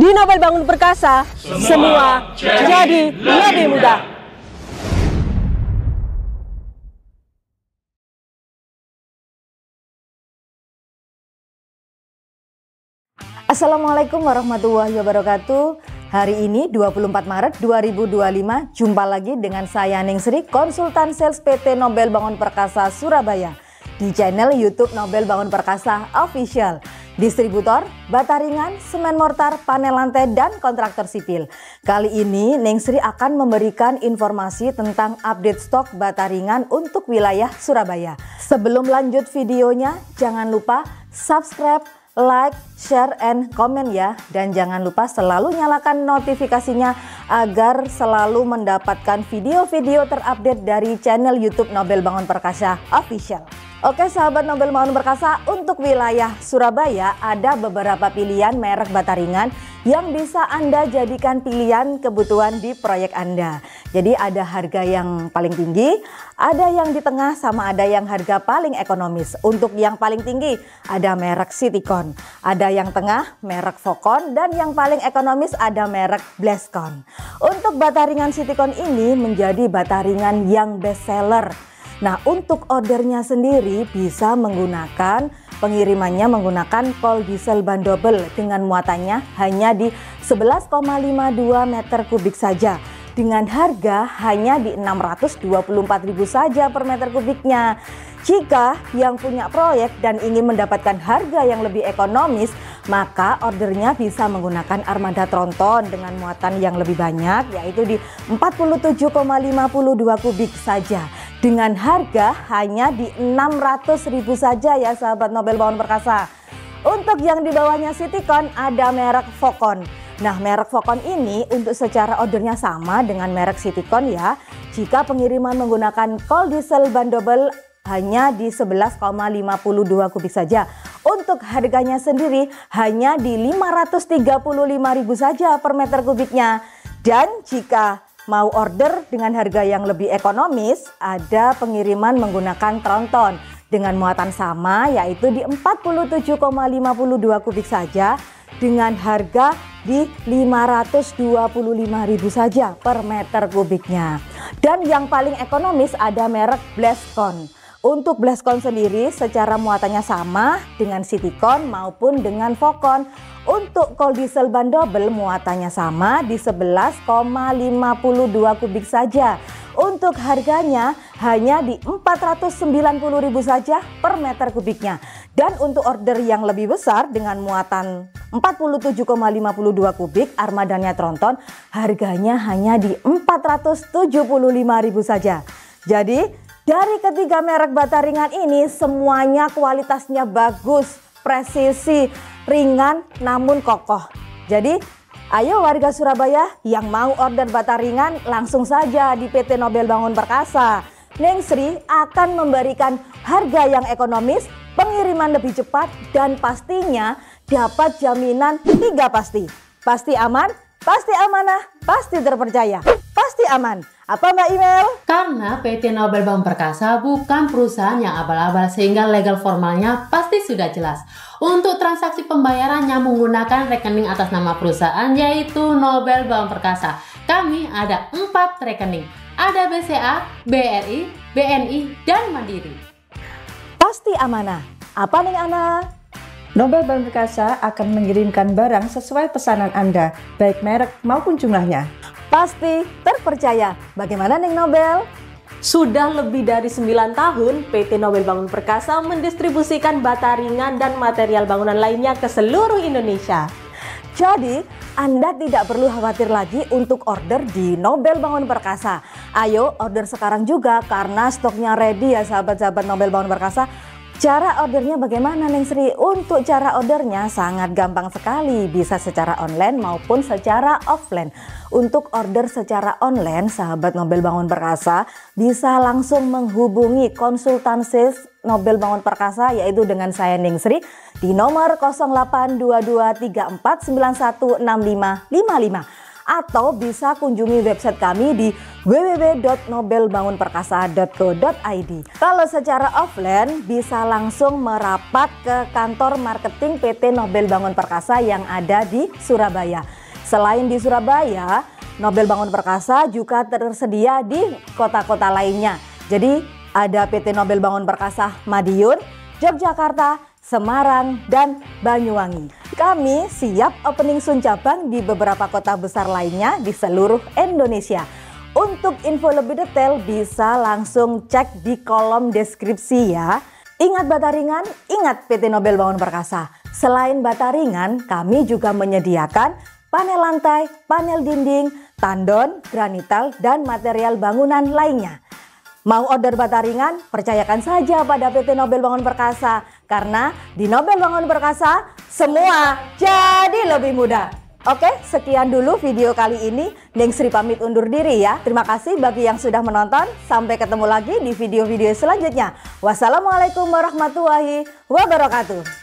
Di Nobel Bangun Perkasa, semua jadi lebih mudah. Assalamualaikum warahmatullahi wabarakatuh. Hari ini 24 Maret 2025, jumpa lagi dengan saya Ningsri, konsultan sales PT Nobel Bangun Perkasa Surabaya di channel YouTube Nobel Bangun Perkasa Official. Distributor, bata ringan, semen mortar, panel lantai, dan kontraktor sipil. Kali ini Ningsri akan memberikan informasi tentang update stok bata ringan untuk wilayah Surabaya. Sebelum lanjut videonya, jangan lupa subscribe, like, share, and comment ya. Dan jangan lupa selalu nyalakan notifikasinya agar selalu mendapatkan video-video terupdate dari channel YouTube Nobel Bangun Perkasa Official. Oke sahabat Nobel Bangun Perkasa, untuk wilayah Surabaya ada beberapa pilihan merek bata ringan yang bisa Anda jadikan pilihan kebutuhan di proyek Anda. Jadi ada harga yang paling tinggi, ada yang di tengah, sama ada yang harga paling ekonomis. Untuk yang paling tinggi ada merek Citycon, ada yang tengah merek Vocon, dan yang paling ekonomis ada merek Bleskon. Untuk bata ringan Citycon ini menjadi bata ringan yang best seller. Nah, untuk ordernya sendiri bisa menggunakan pengirimannya menggunakan kol diesel ban double dengan muatannya hanya di 11,52 meter kubik saja, dengan harga hanya di 624.000 saja per meter kubiknya. Jika yang punya proyek dan ingin mendapatkan harga yang lebih ekonomis, maka ordernya bisa menggunakan armada tronton dengan muatan yang lebih banyak, yaitu di 47,52 kubik saja, dengan harga hanya di 600.000 saja ya sahabat Nobel Bangun Perkasa. Untuk yang di bawahnya Citycon ada merek Vocon. Nah, merek Vocon ini untuk secara ordernya sama dengan merek Citycon ya. Jika pengiriman menggunakan kol diesel ban double hanya di 11,52 kubik saja. Untuk harganya sendiri hanya di 535.000 saja per meter kubiknya. Dan jika mau order dengan harga yang lebih ekonomis, ada pengiriman menggunakan tronton dengan muatan sama, yaitu di 47,52 kubik saja, dengan harga di 525.000 saja per meter kubiknya. Dan yang paling ekonomis ada merek Bleskon. Untuk Bleskon sendiri secara muatannya sama dengan Citycon maupun dengan Vocon. Untuk kol diesel ban double muatannya sama di 11,52 kubik saja. Untuk harganya hanya di 490.000 saja per meter kubiknya. Dan untuk order yang lebih besar dengan muatan 47,52 kubik armadanya tronton, harganya hanya di 475.000 saja. Jadi dari ketiga merek bata ringan ini semuanya kualitasnya bagus, presisi, ringan namun kokoh. Jadi ayo warga Surabaya yang mau order bata ringan langsung saja di PT Nobel Bangun Perkasa. Ningsri akan memberikan harga yang ekonomis, pengiriman lebih cepat, dan pastinya dapat jaminan 3 pasti. Pasti aman, pasti amanah, pasti terpercaya, pasti aman. Apa Mbak Email? Karena PT Nobel Bangun Perkasa bukan perusahaan yang abal-abal sehingga legal formalnya pasti sudah jelas. Untuk transaksi pembayarannya menggunakan rekening atas nama perusahaan yaitu Nobel Bangun Perkasa. Kami ada 4 rekening. Ada BCA, BRI, BNI, dan Mandiri. Pasti amanah. Apa nih Ana? Nobel Bangun Perkasa akan mengirimkan barang sesuai pesanan Anda, baik merek maupun jumlahnya. Pasti terpercaya. Bagaimana Neng Nobel? Sudah lebih dari 9 tahun PT Nobel Bangun Perkasa mendistribusikan bata ringan dan material bangunan lainnya ke seluruh Indonesia. Jadi Anda tidak perlu khawatir lagi untuk order di Nobel Bangun Perkasa. Ayo order sekarang juga karena stoknya ready ya sahabat-sahabat Nobel Bangun Perkasa. Cara ordernya bagaimana Neng Sri? Untuk cara ordernya sangat gampang sekali, bisa secara online maupun secara offline. Untuk order secara online, sahabat Nobel Bangun Perkasa bisa langsung menghubungi konsultan sales Nobel Bangun Perkasa yaitu dengan saya Ning Sri di nomor 082234916555. atau bisa kunjungi website kami di www.nobelbangunperkasa.co.id. Kalau secara offline bisa langsung merapat ke kantor marketing PT Nobel Bangun Perkasa yang ada di Surabaya. Selain di Surabaya, Nobel Bangun Perkasa juga tersedia di kota-kota lainnya. Jadi ada PT Nobel Bangun Perkasa Madiun, Yogyakarta, Semarang, dan Banyuwangi. Kami siap opening soon cabang di beberapa kota besar lainnya di seluruh Indonesia. Untuk info lebih detail bisa langsung cek di kolom deskripsi ya. Ingat Bataringan, ingat PT Nobel Bangun Perkasa. Selain Bataringan, kami juga menyediakan panel lantai, panel dinding, tandon, granitel, dan material bangunan lainnya. Mau order Bataringan? Percayakan saja pada PT Nobel Bangun Perkasa. Karena di Nobel Bangun Perkasa, semua jadi lebih mudah. Oke, sekian dulu video kali ini. Neng Sri pamit undur diri ya. Terima kasih bagi yang sudah menonton. Sampai ketemu lagi di video-video selanjutnya. Wassalamualaikum warahmatullahi wabarakatuh.